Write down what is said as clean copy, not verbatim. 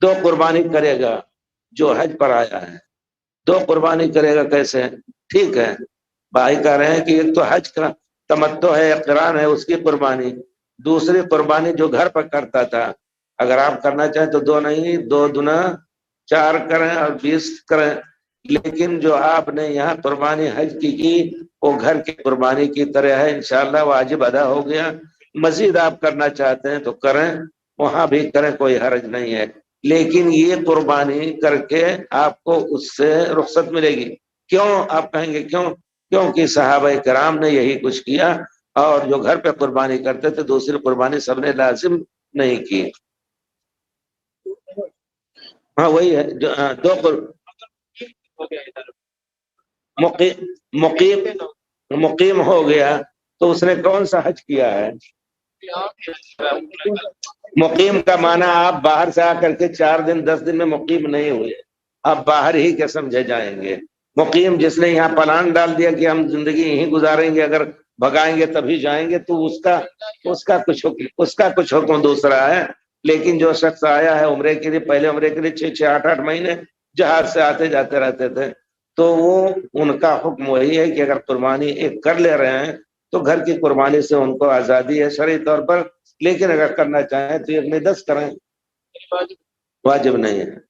دو قربانی کرے گا جو حج پر آیا ہے، دو قربانی کرے گا کیسے؟ ٹھیک ہے، بھائی کہہ رہے ہیں کہ ایک تو حج کا تمتع ہے، قران ہے، اس کی قربانی، دوسری قربانی جو گھر پر کرتا تھا، اگر آپ کرنا چاہیں تو دو نہیں، دو دنا 4 کریں اور 20 کریں، لیکن جو آپ نے یہاں قربانی حج کی وہ گھر کی قربانی کی طرح ہے، انشاءاللہ واجب ادا ہو گیا۔ مزید آپ کرنا چاہتے ہیں تو کریں، وہاں بھی کریں، کوئی حرج نہیں ہے، لیکن یہ قربانی کر کے آپ کو اس سے رخصت ملے گی۔ کیوں؟ آپ کہیں گے کیوں؟ کیونکہ صحابہ کرام نے یہی کچھ کیا، اور جو گھر پہ قربانی کرتے تھے دوسری قربانی سب نے لازم نہیں کی۔ ہاں وہی ہے جو مقیم مقیم مقیم ہو گیا تو اس نے کون سا حج کیا ہے؟ مقیم کا معنی آپ باہر سے آ کر کے 4 دن 10 دن میں مقیم نہیں ہوئے، آپ باہر ہی کے سمجھے جائیں گے۔ مقیم جس نے یہاں پلان ڈال دیا کہ ہم زندگی یہیں گزاریں گے، اگر بھگائیں گے تبھی جائیں گے، تو اس کا کچھ حکم دوسرا ہے۔ لیکن جو شخص آیا ہے عمرے کے لیے، پہلے عمرے کے لیے 6 8 مہینے جہاز سے آتے جاتے رہتے تھے، تو وہ ان کا حکم وہی ہے کہ اگر قربانی ایک کر لے رہے ہیں تو گھر کی قربانی سے ان کو آزادی ہے شرعی طور پر، لیکن اگر کرنا چاہیں تو ایک نہیں 10 کریں، واجب نہیں ہے۔